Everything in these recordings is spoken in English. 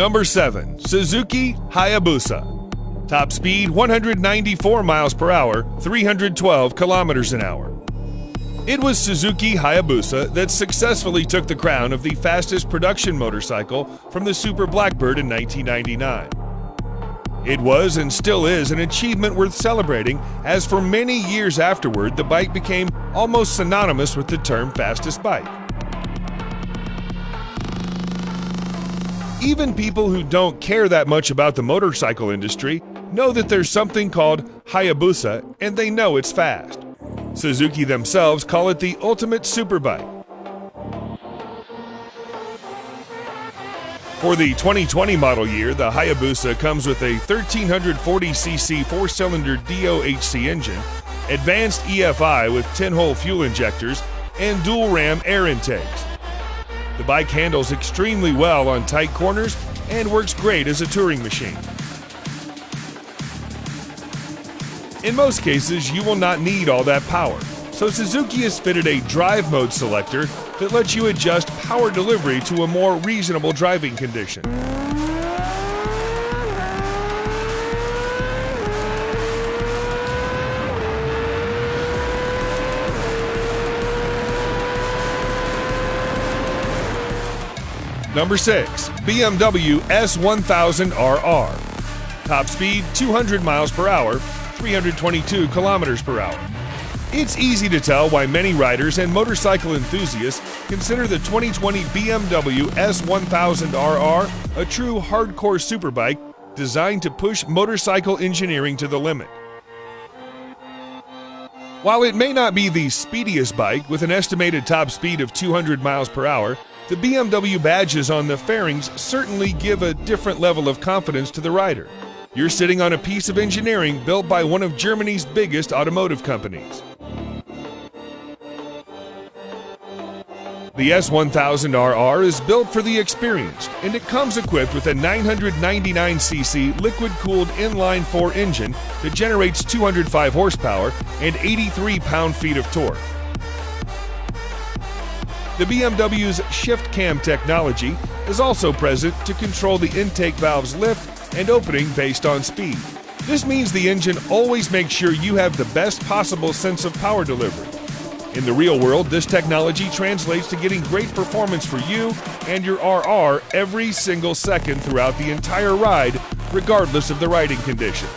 Number 7. Suzuki Hayabusa. Top speed 194 miles per hour, 312 kilometers an hour. It was Suzuki Hayabusa that successfully took the crown of the fastest production motorcycle from the Super Blackbird in 1999. It was and still is an achievement worth celebrating, as for many years afterward, the bike became almost synonymous with the term fastest bike. Even people who don't care that much about the motorcycle industry know that there's something called Hayabusa, and they know it's fast. Suzuki themselves call it the ultimate superbike. For the 2020 model year, the Hayabusa comes with a 1340cc four-cylinder DOHC engine, advanced EFI with 10-hole fuel injectors, and dual-ram air intakes. The bike handles extremely well on tight corners and works great as a touring machine. In most cases, you will not need all that power, so Suzuki has fitted a drive mode selector that lets you adjust power delivery to a more reasonable driving condition. Number 6. BMW S1000RR. Top speed 200 miles per hour, 322 kilometers per hour. It's easy to tell why many riders and motorcycle enthusiasts consider the 2020 BMW S1000RR a true hardcore superbike designed to push motorcycle engineering to the limit. While it may not be the speediest bike with an estimated top speed of 200 miles per hour, the BMW badges on the fairings certainly give a different level of confidence to the rider. You're sitting on a piece of engineering built by one of Germany's biggest automotive companies. The S1000RR is built for the experienced, and it comes equipped with a 999cc liquid-cooled inline-4 engine that generates 205 horsepower and 83 pound-feet of torque. The BMW's shift cam technology is also present to control the intake valve's lift and opening based on speed. This means the engine always makes sure you have the best possible sense of power delivery. In the real world, this technology translates to getting great performance for you and your RR every single second throughout the entire ride, regardless of the riding condition.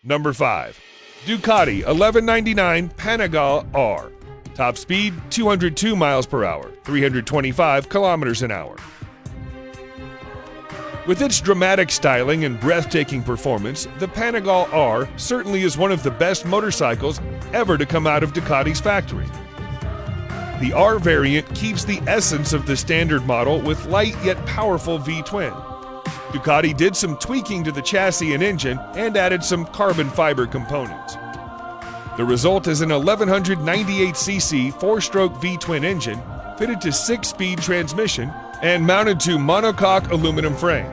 Number 5. Ducati 1199 Panigale R. Top speed 202 miles per hour, 325 kilometers an hour. With its dramatic styling and breathtaking performance, the Panigale R certainly is one of the best motorcycles ever to come out of Ducati's factory. The R variant keeps the essence of the standard model with light yet powerful V-twin. Ducati did some tweaking to the chassis and engine and added some carbon fiber components. The result is an 1198cc 4-stroke V-twin engine fitted to 6-speed transmission and mounted to monocoque aluminum frame.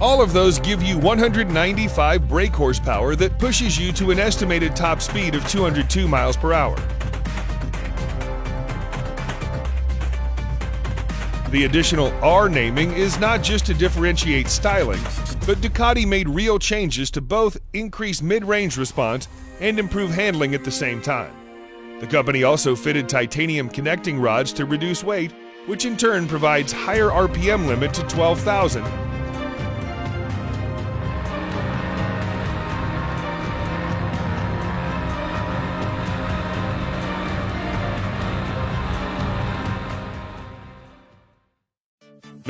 All of those give you 195 brake horsepower that pushes you to an estimated top speed of 202 miles per hour. The additional R naming is not just to differentiate styling, but Ducati made real changes to both increase mid-range response and improve handling at the same time. The company also fitted titanium connecting rods to reduce weight, which in turn provides higher RPM limit to 12,000.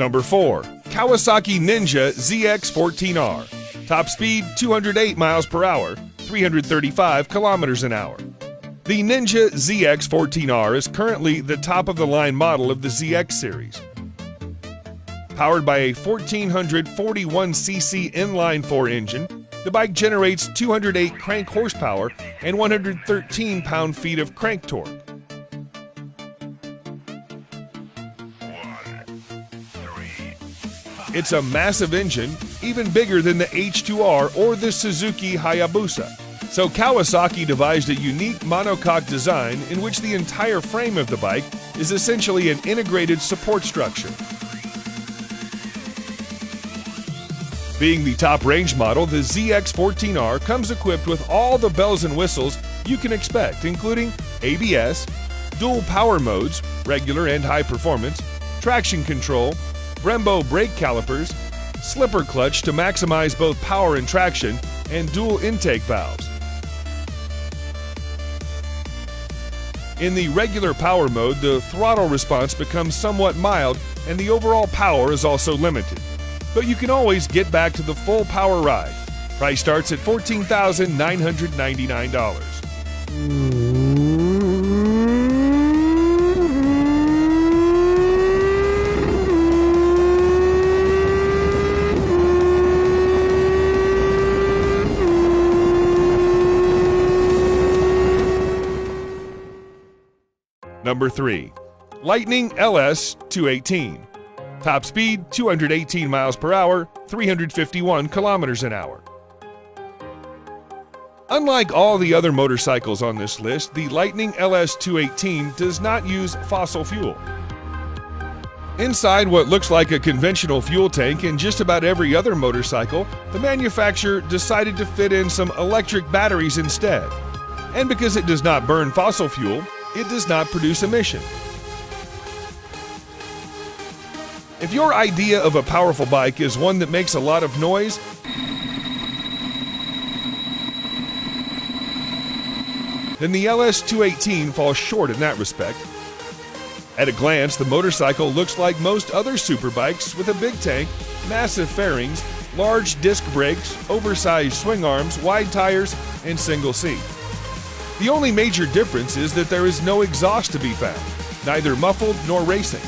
Number 4. Kawasaki Ninja ZX14R. Top speed 208 miles per hour, 335 kilometers an hour. The Ninja ZX14R is currently the top-of-the-line model of the ZX series. Powered by a 1441cc inline-4 engine, the bike generates 208 crank horsepower and 113 pound-feet of crank torque. It's a massive engine, even bigger than the H2R or the Suzuki Hayabusa. So Kawasaki devised a unique monocoque design in which the entire frame of the bike is essentially an integrated support structure. Being the top range model, the ZX14R comes equipped with all the bells and whistles you can expect, including ABS, dual power modes, regular and high performance, traction control, Brembo brake calipers, slipper clutch to maximize both power and traction, and dual intake valves. In the regular power mode, the throttle response becomes somewhat mild and the overall power is also limited. But you can always get back to the full power ride. Price starts at $14,999. Number 3. Lightning LS 218. Top speed 218 miles per hour, 351 kilometers an hour. Unlike all the other motorcycles on this list, the Lightning LS 218 does not use fossil fuel. Inside what looks like a conventional fuel tank in just about every other motorcycle, the manufacturer decided to fit in some electric batteries instead. And because it does not burn fossil fuel, it does not produce emission. If your idea of a powerful bike is one that makes a lot of noise, then the LS218 falls short in that respect. At a glance, the motorcycle looks like most other superbikes with a big tank, massive fairings, large disc brakes, oversized swing arms, wide tires, and single seat. The only major difference is that there is no exhaust to be found, neither muffled nor racing.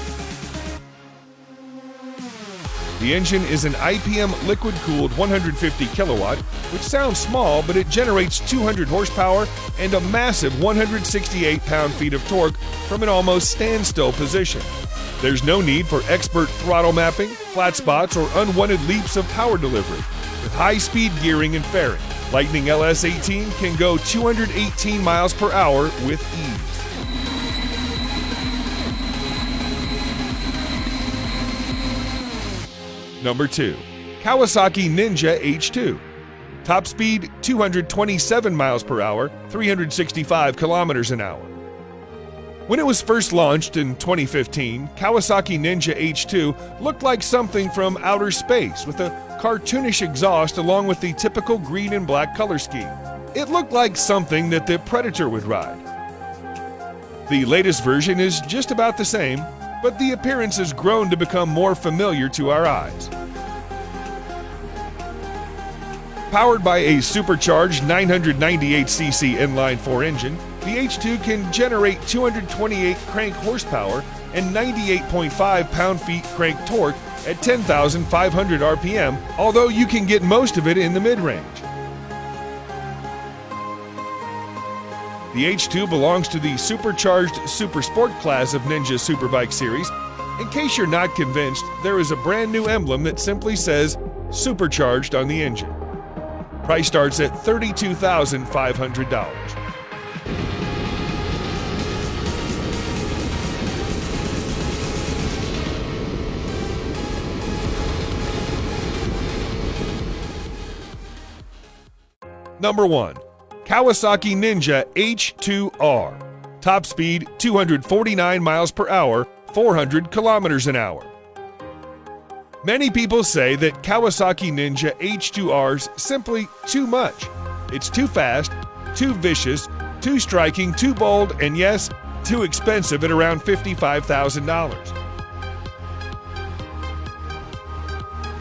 The engine is an IPM liquid-cooled 150 kilowatt, which sounds small, but it generates 200 horsepower and a massive 168 pound-feet of torque from an almost standstill position. There's no need for expert throttle mapping, flat spots, or unwanted leaps of power delivery. With high-speed gearing and fairing, Lightning LS18 can go 218 miles per hour with ease. Number 2. Kawasaki Ninja H2. Top speed 227 miles per hour, 365 kilometers an hour. When it was first launched in 2015, Kawasaki Ninja H2 looked like something from outer space with a cartoonish exhaust along with the typical green and black color scheme. It looked like something that the Predator would ride. The latest version is just about the same, but the appearance has grown to become more familiar to our eyes. Powered by a supercharged 998cc inline-4 engine, the H2 can generate 228 crank horsepower and 98.5 pound-feet crank torque at 10,500 RPM, although you can get most of it in the mid-range. The H2 belongs to the supercharged Super Sport class of Ninja Superbike series. In case you're not convinced, there is a brand new emblem that simply says Supercharged on the engine. Price starts at $32,500. Number 1. Kawasaki Ninja H2R. Top speed 249 miles per hour, 400 kilometers an hour. Many people say that Kawasaki Ninja H2R's simply too much. It's too fast, too vicious, too striking, too bold, and yes, too expensive at around $55,000.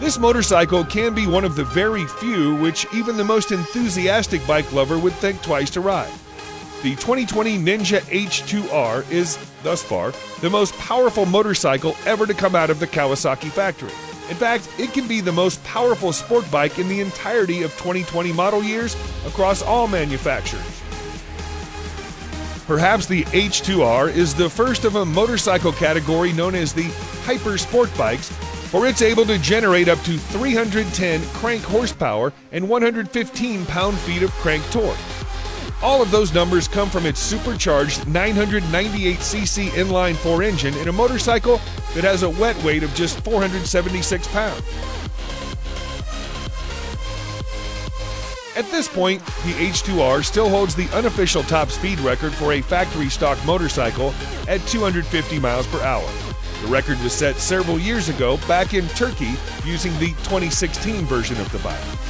This motorcycle can be one of the very few which even the most enthusiastic bike lover would think twice to ride. The 2020 Ninja H2R is, thus far, the most powerful motorcycle ever to come out of the Kawasaki factory. In fact, it can be the most powerful sport bike in the entirety of 2020 model years across all manufacturers. Perhaps the H2R is the first of a motorcycle category known as the hyper sport bikes, for it's able to generate up to 310 crank horsepower and 115 pound-feet of crank torque. All of those numbers come from its supercharged 998cc inline-4 engine in a motorcycle that has a wet weight of just 476 pounds. At this point, the H2R still holds the unofficial top speed record for a factory-stock motorcycle at 250 miles per hour. The record was set several years ago back in Turkey using the 2016 version of the bike.